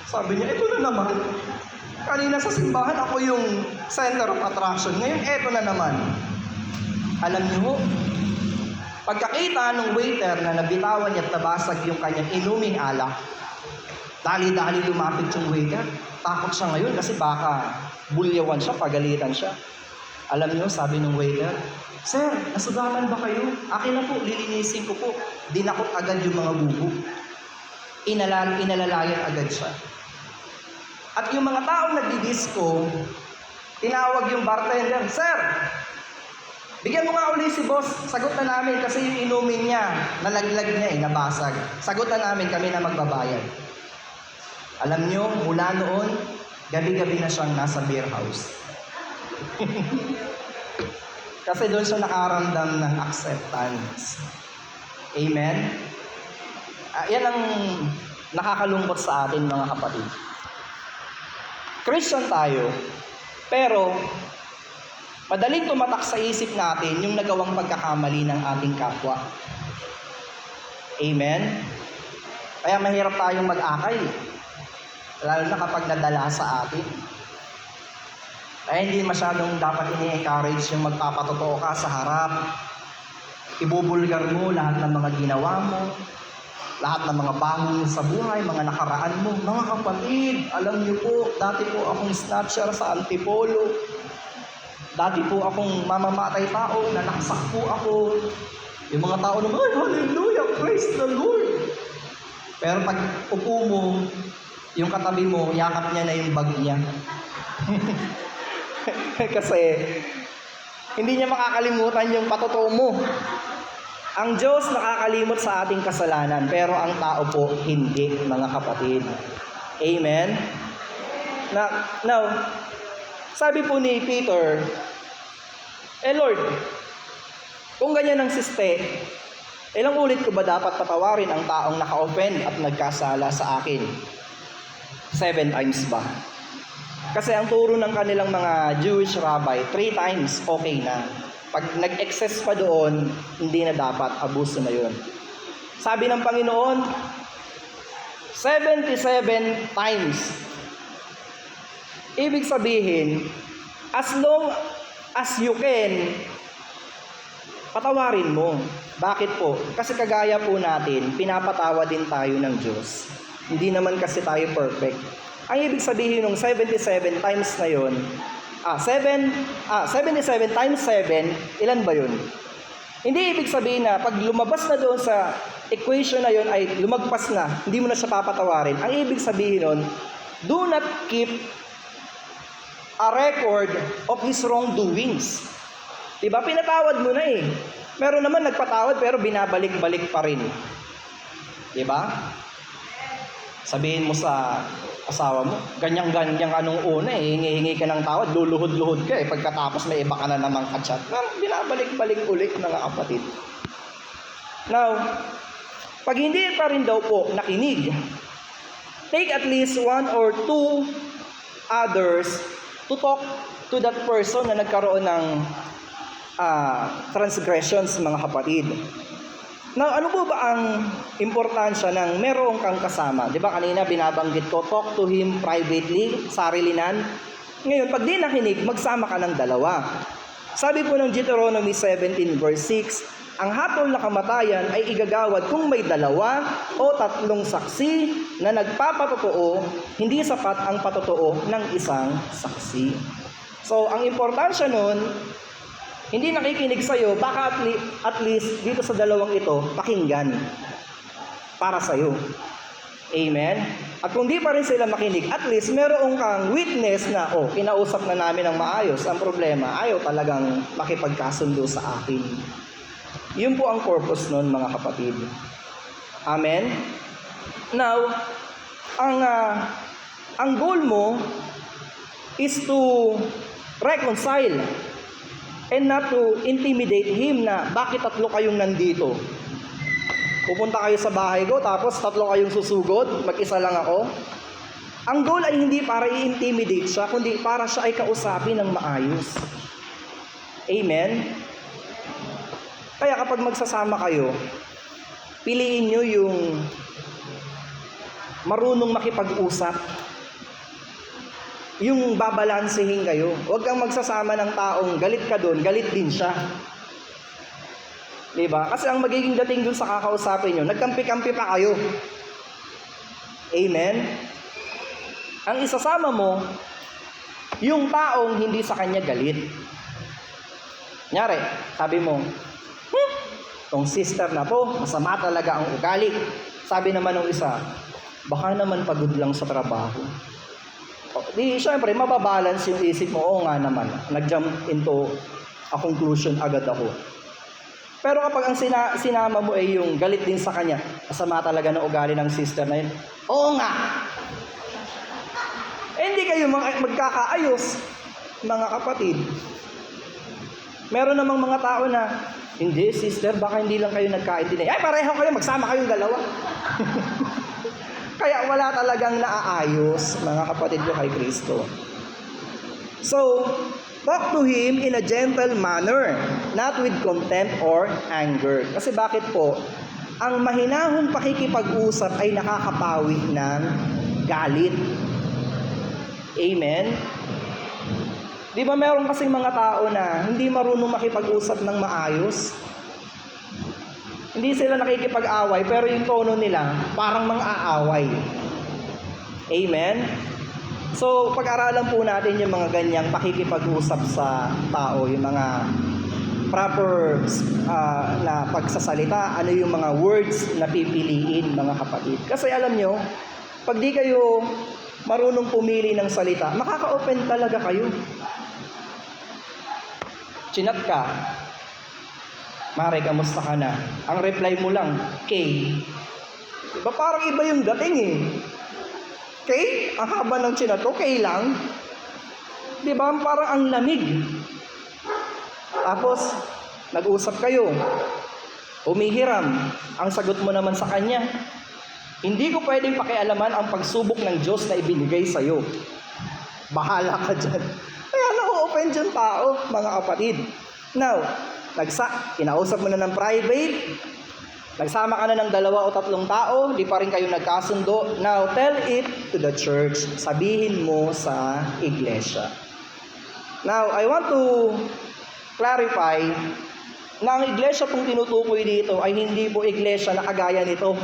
Sabi niya, ito na naman. Kanina sa simbahan, ako yung center of attraction. Ngayon, ito na naman. Alam niyo, pagkakita ng waiter na nabitawan niya at nabasag yung kanyang inuming alak, dali-dali lumapit yung waiter. Takot siya ngayon kasi baka bulyawan siya, pagalitan siya. Alam niyo, sabi ng waiter, Sir, nasugaman ba kayo? Akin na po, lilinisin ko po. Dinakot agad yung mga bubo. Inalalayan agad siya. At yung mga taong nagdi-disco, tinawag yung bartender, Sir, Bigyan mo nga uli si boss, sagot na namin kasi yung inumin niya, nalaglag niya nabasag. Sagot na namin, kami na magbabayad. Alam niyo, mula noon, gabi-gabi na siyang nasa beer house. Kasi doon siya nakaramdam ng acceptance. Amen? Yan ang nakakalungkot sa atin mga kapatid. Christian tayo, pero madaling tumatak sa isip natin yung nagawang pagkakamali ng ating kapwa. Amen? Kaya mahirap tayong mag-akay. Lalo na kapag nadala sa atin. Kaya hindi masyadong dapat ini-encourage yung magpapatotoo ka sa harap. Ibubulgar mo lahat ng mga ginawa mo, lahat ng mga bangon sa buhay, mga nakaraan mo. Mga kapatid, alam niyo po, dati po akong snatcher sa Antipolo. Dati po akong mamamatay tao, nanaksak po ako. Yung mga tao naman, ay, hallelujah, praise the Lord. Pero pag upo mo, yung katabi mo, yakap niya na yung bag niya. Kasi, hindi niya makakalimutan yung patotoo mo. Ang Diyos nakakalimot sa ating kasalanan, pero ang tao po, hindi, mga kapatid. Amen? Now, sabi po ni Peter, Lord, kung ganyan ang siste, ilang ulit ko ba dapat patawarin ang taong naka-offend at nagkasala sa akin? 7 times ba? Kasi ang turo ng kanilang mga Jewish rabbi, 3 times okay na. Pag nag-excess pa doon, hindi na dapat, abuso na yun. Sabi ng Panginoon, 77 times. Ibig sabihin, as long as you can, patawarin mo. Bakit po? Kasi kagaya po natin, pinapatawa din tayo ng Diyos. Hindi naman kasi tayo perfect. Ang ibig sabihin ng 77 times na yun, 77 times 7, ilan ba yun? Hindi ibig sabihin na pag lumabas na doon sa equation na yun ay lumagpas na, hindi mo na siya papatawarin. Ang ibig sabihin nun, do not keep a record of his wrongdoings. Diba? Pinatawad mo na eh. Meron naman nagpatawad pero binabalik-balik pa rin. Diba? Sabihin mo sa asawa mo, ganyan-ganyan anong una eh, hingi-hingi ka ng tawad, luluhod-luhod ka eh, pagkatapos may iba ka na namang kachat. Pero binabalik-balik ulit mga kapatid. Now, pag hindi pa rin daw po nakinig, take at least 1 or 2 others to talk to that person na nagkaroon ng transgressions mga kapatid. Now, ano po ba ang importansya ng meron kang kasama? Di ba kanina binabanggit ko, talk to him privately, sarilinan. Ngayon, pag di nakinig, magsama ka ng dalawa. Sabi po ng Deuteronomy 17 verse 6, ang hatol na kamatayan ay igagawad kung may 2 o 3 saksi na nagpapatotoo, hindi sapat ang patotoo ng isang saksi. So, ang importansya nun, hindi nakikinig sa'yo, baka at least dito sa dalawang ito, pakinggan para sa'yo. Amen? At kung di pa rin sila makinig, at least meron kang witness na, kinausap na namin ng maayos. Ang problema, ayaw talagang makipagkasundo sa akin. Yun po ang purpose nun, mga kapatid. Amen? Now, ang goal mo is to reconcile and not to intimidate him na bakit 3 kayong nandito. Pupunta kayo sa bahay ko tapos 3 kayong susugod, mag-isa lang ako. Ang goal ay hindi para i-intimidate siya, kundi para siya ay kausapin ng maayos. Amen? Kaya kapag magsasama kayo, piliin nyo yung marunong makipag-usap. Yung babalansehin kayo. Huwag kang magsasama ng taong galit ka doon, galit din siya. Diba? Kasi ang magiging dating doon sa kakausapin nyo, nagkampi-kampi pa kayo. Amen? Ang isasama mo, yung taong hindi sa kanya galit. Nyari, sabi mo, tong sister na po, masama talaga ang ugali. Sabi naman ng isa, baka naman pagod lang sa trabaho. Di, syempre, mababalance yung isip mo, oo nga naman, nag-jump into a conclusion agad ako. Pero kapag ang sinama mo ay yung galit din sa kanya, masama talaga ng ugali ng sister na yun. Oo nga! Hindi kayo magkakaayos, mga kapatid. Meron namang mga tao na, hindi sister, baka hindi lang kayo nagkaintindihan. Ay, pareho kayo, magsama kayong dalawa. Kaya wala talagang naaayos, mga kapatid ko kay Kristo. So, talk to him in a gentle manner, not with contempt or anger. Kasi bakit po? Ang mahinahong pakikipag-usap ay nakakapawi ng galit. Amen? Di ba meron kasing mga tao na hindi marunong makipag-usap ng maayos? Hindi sila nakikipag-away, pero yung tono nila, parang mang-aaway. Amen? So, pag-aralan po natin yung mga ganyang pakikipag-usap sa tao, yung mga proper na pagsasalita, ano yung mga words na pipiliin, mga kapatid. Kasi alam nyo, pag di kayo marunong pumili ng salita, makaka-open talaga kayo. Chinat ka, Mare, kamusta ka na? Ang reply mo lang, K. Diba parang iba yung dating eh. K? Ang haba ng chinat ko, K lang. Diba parang ang lamig. Tapos, nag-usap kayo. Umihiram. Ang sagot mo naman sa kanya, hindi ko pwedeng pakialaman ang pagsubok ng Diyos na ibinigay sa'yo. Bahala ka dyan. Kaya na-open dyan tao, mga kapatid. Now, kinausap mo na ng private, nagsama ka na ng 2 o 3 tao, di pa rin kayo nagkasundo. Now, tell it to the church. Sabihin mo sa iglesia. Now, I want to clarify na ang iglesia pong tinutukoy dito ay hindi po iglesia na kagaya nito,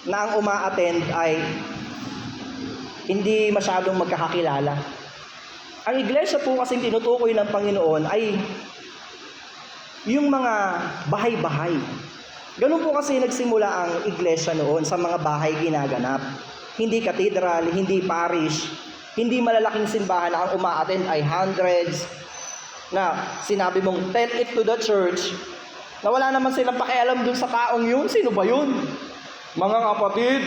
na ang uma-attend ay hindi masyadong magkakakilala. Ang iglesia po kasing tinutukoy ng Panginoon ay yung mga bahay-bahay. Ganun po kasi nagsimula ang iglesia noon, sa mga bahay ginaganap. Hindi cathedral, hindi parish, hindi malalaking simbahan na ang uma-attend ay hundreds, na sinabi mong tell it to the church, na wala naman silang pakialam dun sa taong yun. Sino ba yun? Mga kapatid,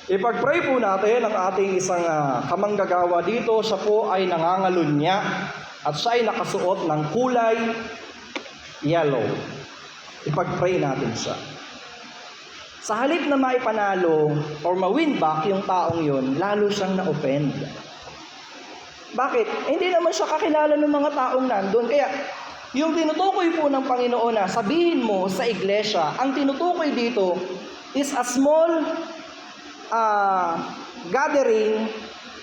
ipag-pray po natin ang ating isang kamanggagawa dito. Siya po ay nangangalunya at siya ay nakasuot ng kulay yellow. Ipag-pray natin siya. Sa halip na maipanalo or ma-win back yung taong yun, lalo siyang na-offend. Bakit? Hindi naman siya kakilala ng mga taong nandun. Kaya, yung tinutukoy po ng Panginoon na sabihin mo sa iglesia, ang tinutukoy dito is a small gathering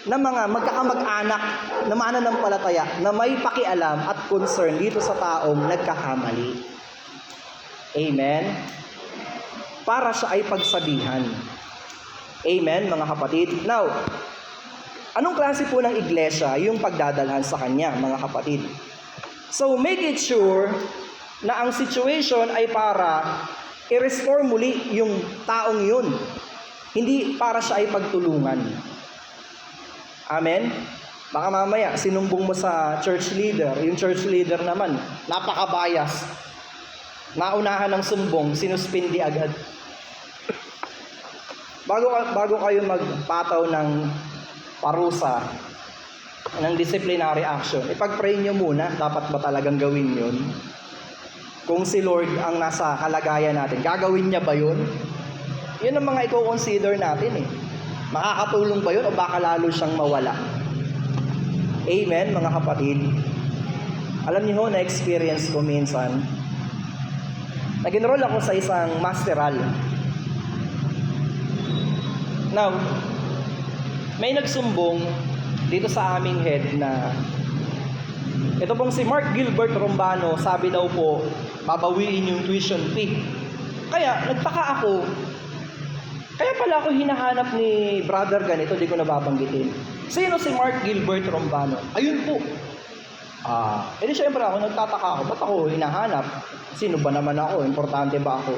ng mga magkakamag-anak na mananampalataya na may pakialam at concern dito sa taong nagkakamali. Amen? Para siya ay pagsabihan. Amen, mga kapatid? Now, anong klase po ng iglesia yung pagdadalhan sa kanya, mga kapatid? So, make it sure na ang situation ay para i-restore muli yung taong yun. Hindi para siya ay pagtulungan. Amen? Baka mamaya, sinumbong mo sa church leader. Yung church leader naman, napaka-bias. Naunahan ng sumbong, sinuspindi agad. Bago kayo magpataw ng parusa, ng disciplinary action, ipag-pray nyo muna, dapat ba talagang gawin yun? Kung si Lord ang nasa kalagayan natin, gagawin niya ba yun? Yun ang mga i-consider natin eh. Makakatulong ba yun o baka lalo siyang mawala? Amen, mga kapatid. Alam niyo ho, na-experience ko minsan, nag-enroll ako sa isang masteral. Now, may nagsumbong dito sa aming head na ito pong si Mark Gilbert Rombano, sabi daw po, babawiin yung tuition fee. Kaya, nagtaka ako, kaya pala ako hinahanap ni brother ganito, di ko nababanggitin. Sino si Mark Gilbert Rombano? Ayun po. Edi syempre ako, nagtataka ako, ba't ako hinahanap? Sino ba naman ako? Importante ba ako?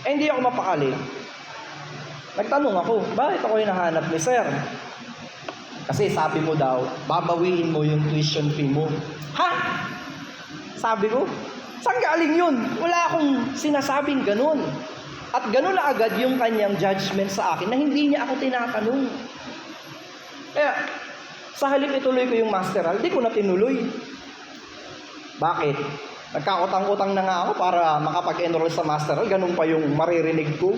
Hindi ako mapakali. Nagtanong ako, bakit ako hinahanap ni sir? Kasi sabi mo daw, babawiin mo yung tuition fee mo. Ha? Sabi ko, saan galing yun? Wala akong sinasabing ganun. At ganun na agad yung kanyang judgment sa akin na hindi niya ako tinatanong. Kaya, sa halip ituloy ko yung masteral, di ko na tinuloy. Bakit? Nagkakutang-utang na nga ako para makapag-enroll sa masteral, ganun pa yung maririnig ko.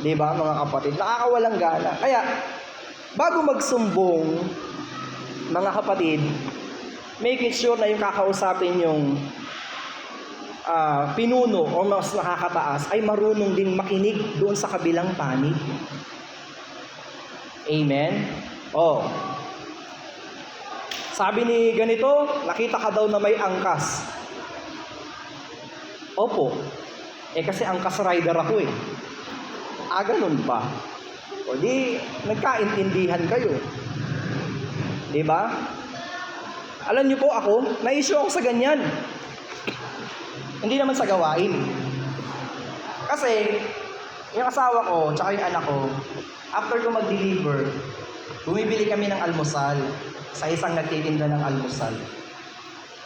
Di ba, mga kapatid? Nakakawalang gana. Kaya, bago magsumbong, mga kapatid, make it sure na yung kakausapin yung pinuno o mas nakakataas ay marunong din makinig doon sa kabilang panig. Amen? Oh. Sabi ni ganito, nakita ka daw na may angkas. Opo. Kasi angkas rider ako eh. Ganun ba? O di, nagkaintindihan kayo. Di ba? Alam niyo po ako, na-issue ako sa ganyan. Hindi naman sa gawain. Kasi, yung asawa ko, tsaka yung anak ko, after ko mag-deliver, bumibili kami ng almusal sa isang nagtitinda ng almusal.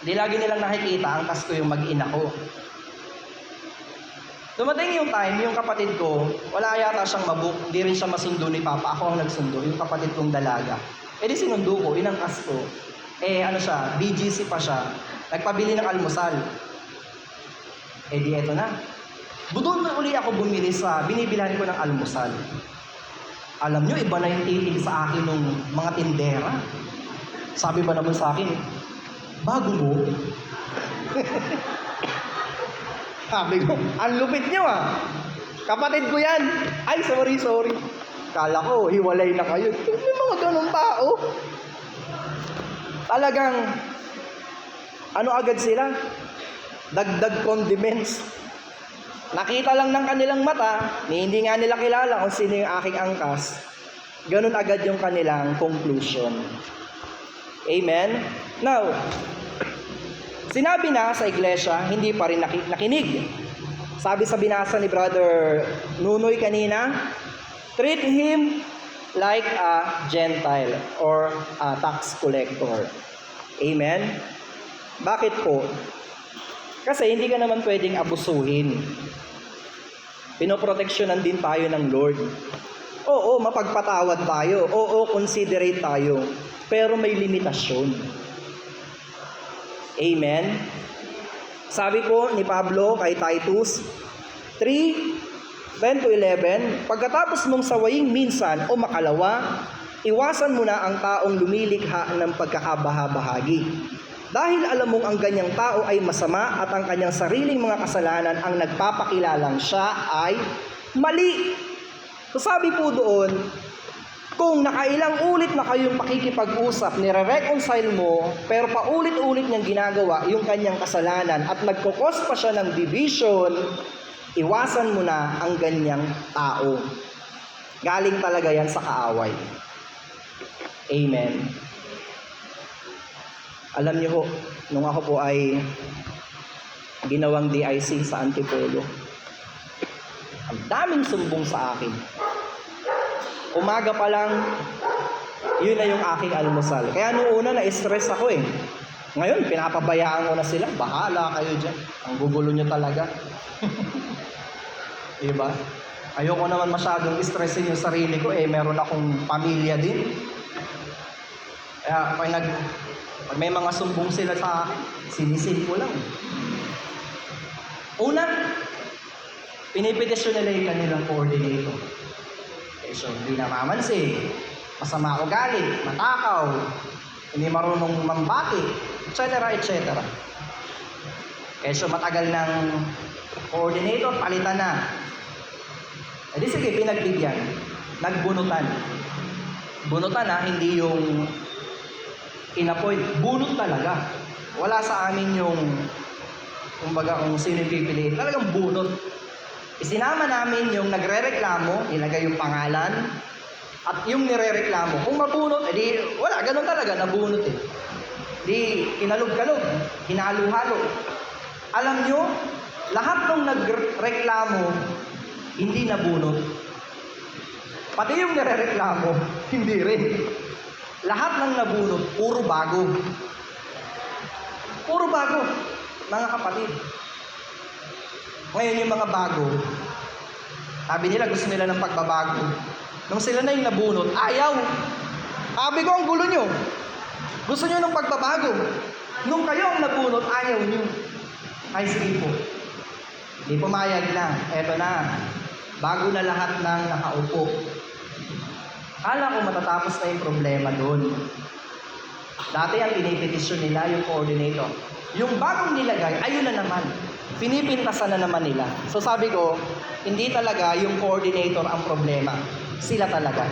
Hindi lagi nilang nakikita, angkas ko yung mag-ina ko. Dumating yung time, yung kapatid ko, wala yata siyang mabook, hindi rin siya masundo ni Papa. Ako ang nagsundo, yung kapatid kong dalaga. Di sinundo ko, inangkas ko. BGC pa siya. Nagpabili ng almusal. Di eto na. Doon na uli ako bumili sa binibilhan ko ng almusal. Alam nyo, iba na yung titig sa akin ng mga tindera. Sabi ba naman sa akin, bago mo? Sabi ko, ang lupit nyo kapatid ko yan. Ay, sorry. Kala ko, hiwalay na kayo. May mga ganong tao. Talagang, ano agad sila? Dagdag condiments. Nakita lang ng kanilang mata, hindi nga nila kilala kung sino yung aking angkas. Ganun agad yung kanilang conclusion. Amen? Now, sinabi na sa iglesia, hindi pa rin nakinig. Sabi sa binasa ni Brother Nunoy kanina, treat him like a Gentile or a tax collector. Amen? Bakit po? Kasi hindi ka naman pwedeng abusuhin. Pinoproteksyonan din tayo ng Lord. Oo, mapagpatawad tayo. Oo, considerate tayo. Pero may limitasyon. Amen? Sabi po ni Pablo kay Titus 3:10-11, pagkatapos mong sawayin minsan o makalawa, iwasan mo na ang taong lumilikha ng pagkakabahabahagi. Dahil alam mong ang ganyang tao ay masama at ang kanyang sariling mga kasalanan ang nagpapakilalang siya ay mali. So sabi po doon, kung nakailang ulit na kayong pakikipag-usap, nire-reconcile mo, pero paulit-ulit niyang ginagawa yung kanyang kasalanan at nagkukos pa siya ng division, iwasan mo na ang ganyang tao. Galing talaga yan sa kaaway. Amen. Alam niyo ho, nung ako po ay ginawang DIC sa Antipolo, ang daming sumbong sa akin. Umaga pa lang, yun na yung aking almusal. Kaya nung una, na-stress ako eh. Ngayon, pinapabayaan ko na sila. Bahala kayo dyan. Ang gugulo nyo talaga. Diba? Ayoko naman masyadong stressin yung sarili ko. Meron akong pamilya din. Kaya pag may mga sumbong sila sa akin, sinisin ko lang. Una, pinipetisyon nila yung kanilang coordinator. So, hindi namamansin, masama ugali, matakaw, hindi marunong mambati, etc. So, matagal ng coordinator, palitan na. Sige, pinagbigyan. Nagbunutan. Bunutan hindi yung in-appoint. Bunot talaga. Wala sa amin yung, kumbaga, kung sino yung pipiliin. Talagang bunot. Isinama namin yung nagre-reklamo, ilagay yung pangalan, at yung nire-reklamo. Kung mabunot, wala, ganun talaga, nabunot eh. Kinalog-kalog, hinalo-halo. Alam nyo, lahat ng nagreklamo, hindi nabunot. Pati yung nire-reklamo, hindi rin. lahat ng nabunot, puro bago. Puro bago, mga kapatid. Ngayon yung mga bago, sabi nila gusto nila ng pagbabago. Nung sila na yung nabunot, ayaw. Sabi ko, ang gulo nyo. Gusto nyo ng pagbabago. Nung kayo ang nabunot, ayaw nyo. Ay, sige po. Di pumayag na. Eto na. Bago na lahat ng nakaupo. Kala ko matatapos na yung problema doon. Dati ang pinipetisyon nila yung coordinator. Yung bagong nilagay, ayun na naman. Pinipintasan na naman nila. So sabi ko, hindi talaga yung coordinator ang problema. Sila talaga.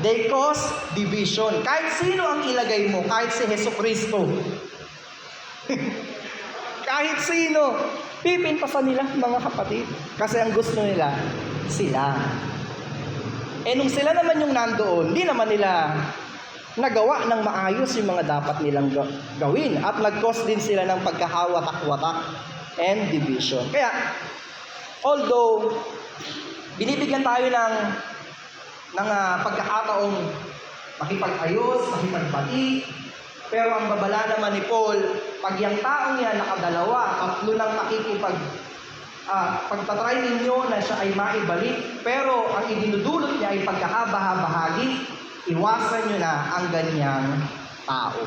They cause division. Kahit sino ang ilagay mo, kahit si Jesucristo. Kahit sino, pipintasan nila, mga kapatid. Kasi ang gusto nila, sila. Nung sila naman yung nandoon, hindi naman nila nagawa ng maayos yung mga dapat nilang gawin. At nag-cause din sila ng pagkahawatak-watak and division. Kaya, although, binibigyan tayo ng pagkakataong makipag-ayos, makipagbati, pero ang babala naman ni Paul, pag yung taong yan nakadalawa, tatlo lang pagtatry ninyo na siya ay maibalik, pero ang idinudulot niya ay pagkakabahabahagi, iwasan nyo na ang ganyang tao.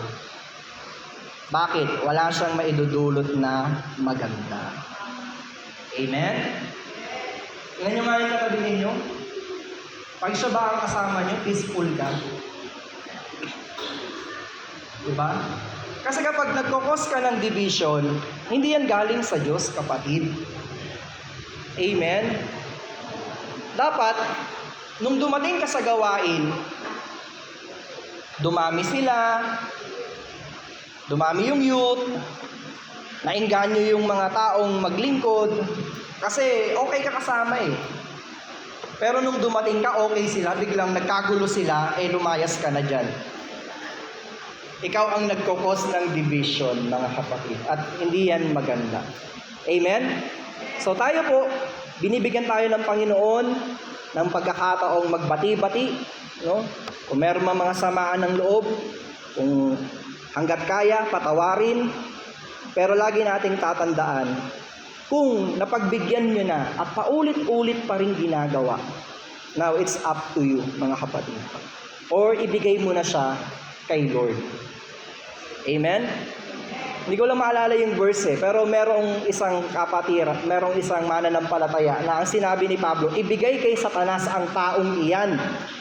Bakit? Wala siyang maidudulot na maganda. Amen? Tingnan nyo nga yung katabi ninyo. Pag siya ba ang kasama nyo, peaceful ka. Diba? Kasi kapag nagkukos ka ng division, hindi yan galing sa Diyos, kapatid. Amen? Dapat, nung dumating ka sa gawain, dumami sila, dumami yung youth, nainganyo yung mga taong maglingkod, kasi okay ka kasama eh. Pero nung dumating ka, okay sila, biglang nagkagulo sila, lumayas ka na dyan. Ikaw ang nagkukos ng division, mga kapatid. At hindi yan maganda. Amen? So tayo po, binibigyan tayo ng Panginoon ng pagkakataong magbati-bati. No? Kung meron mga samaan ng loob, kung hanggat kaya, patawarin. Pero lagi nating tatandaan, kung napagbigyan nyo na at paulit-ulit pa rin ginagawa, now it's up to you, mga kapatid. Or ibigay mo na siya kay Lord. Amen? Hindi ko lang maalala yung verse pero merong isang kapatiran, merong isang mananampalataya na ang sinabi ni Pablo, ibigay kay Satanas ang taong iyan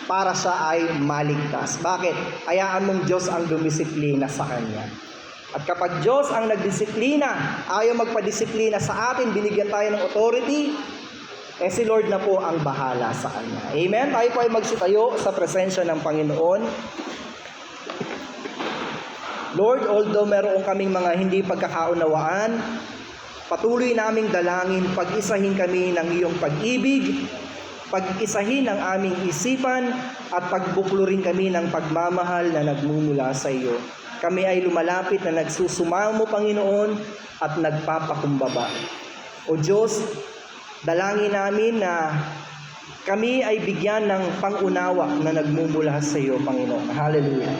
para siya ay maligtas. Bakit? Hayaan mong Diyos ang dumisiplina sa kanya. At kapag Diyos ang nagdisiplina, ayaw magpadisiplina sa atin, binigyan tayo ng authority, si Lord na po ang bahala sa kanya. Amen? Tayo po ay magsitayo sa presensya ng Panginoon. Lord, although meron kaming mga hindi pagkakaunawaan, patuloy naming dalangin, pag-isahin kami ng iyong pag-ibig, pag-isahin ang aming isipan, at pagbuklurin kami ng pagmamahal na nagmumula sa iyo. Kami ay lumalapit na nagsusumamo, Panginoon, at nagpapakumbaba. O Diyos, dalangin namin na kami ay bigyan ng pangunawa na nagmumula sa iyo, Panginoon. Hallelujah.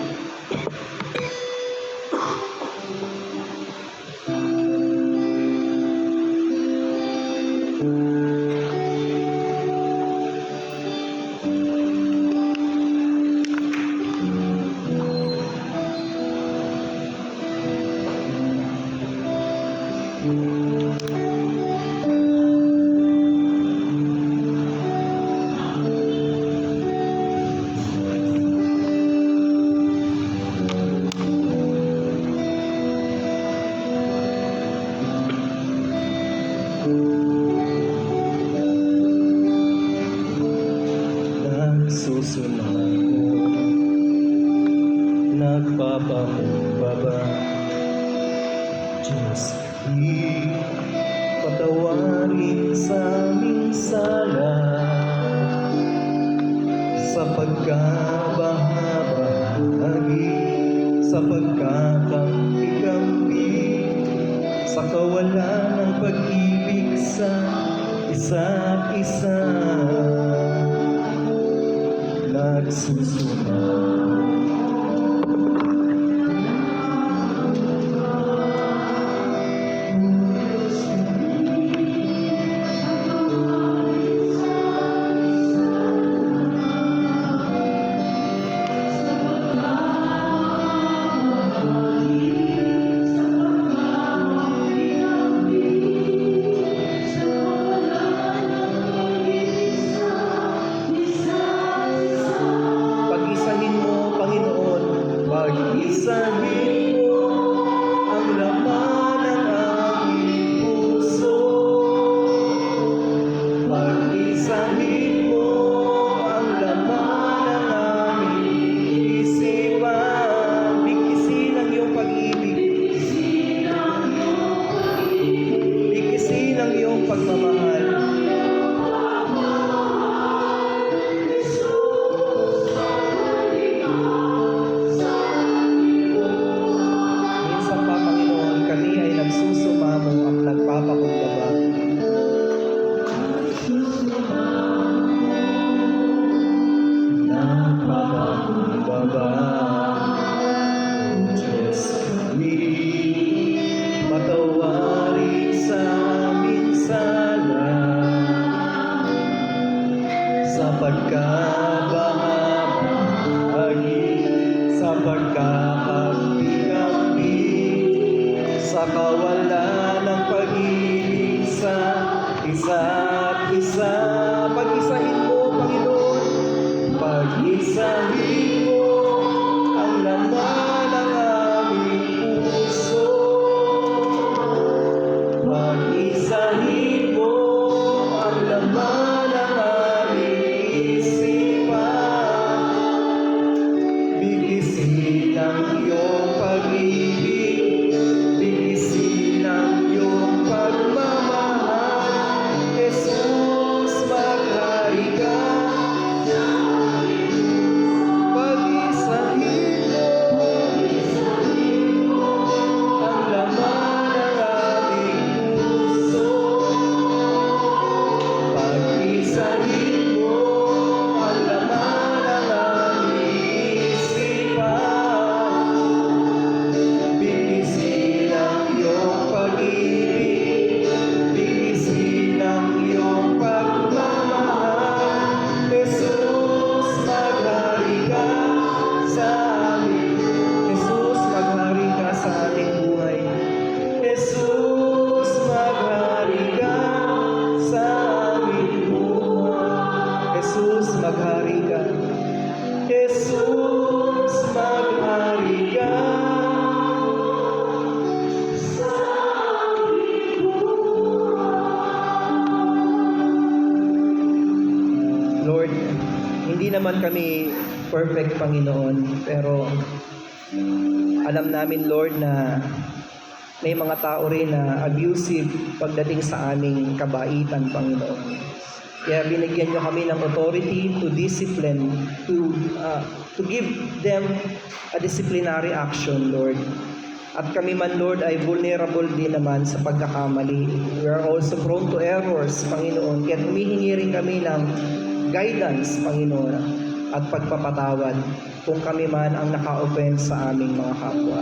Nagpapakumbaba, Diyos, patawarin sa aming sala sa pagkabahabahagi, sa pagkakampi-kampi, sa kawalan ng pag-ibig sa isa't isa. Nagsusunod mo ang nagpapakumbaba. Nagpapakumbaba, Diyos kami, patawarin sa aming sala, sa pagkabahagi, sa pagkakapigambing, sa kawalan ng pag-ibig sa isa't isa. Pag-isahin mo, Panginoon, pag-isahin mo ang laman ng aming puso. Pag-isahin mo ang laman ng aming isipan. Bigisin ang iyong pag-ibig, bigisin ang iyong pagmamahal. Jesus, maghari ka. Pag-isahin mo ang laman ng aming puso. Pag-isahin mo ang laman ng aming isipan. Bigisin ang iyong pag-ibig, bigisin ang iyong pagmamahal. Jesus, maghari ka sa amin. Jesus, maghari ka sa aming buhay. Jesus, maghari ka sa aming buhay. Jesus, maghari ka. Jesus, maghari ka. Lord, hindi naman kami perfect, Panginoon, pero alam namin, Lord, na may mga tao rin na abusive pagdating sa aming kabaitan, Panginoon. Kaya binigyan niyo kami ng authority to discipline, to give them a disciplinary action, Lord. At kami man, Lord, ay vulnerable din naman sa pagkakamali. We are also prone to errors, Panginoon. Kaya humihingi rin kami ng guidance, Panginoon, at pagpapatawad kung kami man ang naka-offense sa aming mga kapwa.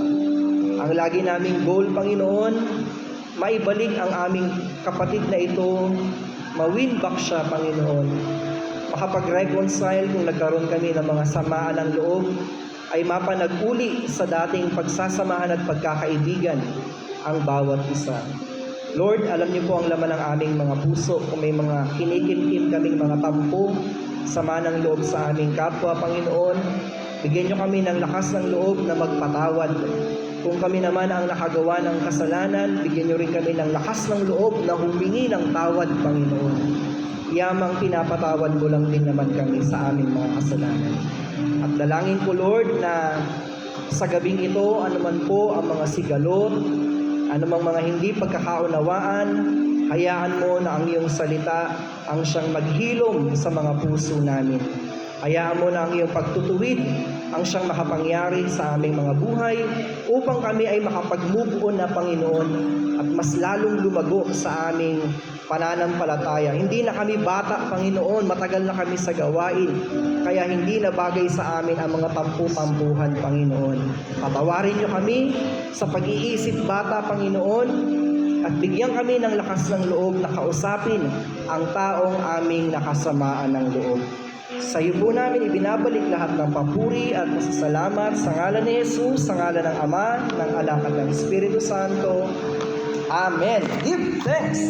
Ang lagi naming goal, Panginoon, maibalik ang aming kapatid na ito, ma-win back siya, Panginoon. Makapag-reconcile kung nagkaroon kami ng mga samaan ng loob, ay mapanag-uli sa dating pagsasamahan at pagkakaibigan ang bawat isa. Lord, alam niyo po ang laman ng aming mga puso. Kung may mga kinikimkim kaming mga tampo, sama ng loob sa aming kapwa, Panginoon, bigyan niyo kami ng lakas ng loob na magpatawad. Kung kami naman ang nakagawa ng kasalanan, bigyan niyo rin kami ng lakas ng loob na humingi ng tawad, Panginoon. Yamang pinapatawad mo lang din naman kami sa aming mga kasalanan. At dalangin ko, Lord, na sa gabing ito, anuman po ang mga sigalot, anumang mga hindi pagkakaunawaan, hayaan mo na ang iyong salita ang siyang maghilom sa mga puso namin. Hayaan mo na ang iyong pagtutuwid ang siyang makapangyari sa aming mga buhay upang kami ay makapag-move on na, Panginoon, at mas lalong lumago sa aming pananampalataya. Hindi na kami bata, Panginoon, matagal na kami sa gawain, kaya hindi na bagay sa amin ang mga tampu-tampuhan, Panginoon. Patawarin niyo kami sa pag-iisip bata, Panginoon, at bigyan kami ng lakas ng loob na kausapin ang taong aming nakasamaan ng loob. Sa iyo po namin ibinabalik lahat ng papuri at pasasalamat sa ngalan ni Jesus, sa ngalan ng Ama, ng Anak at ng Espiritu Santo. Amen. Give thanks.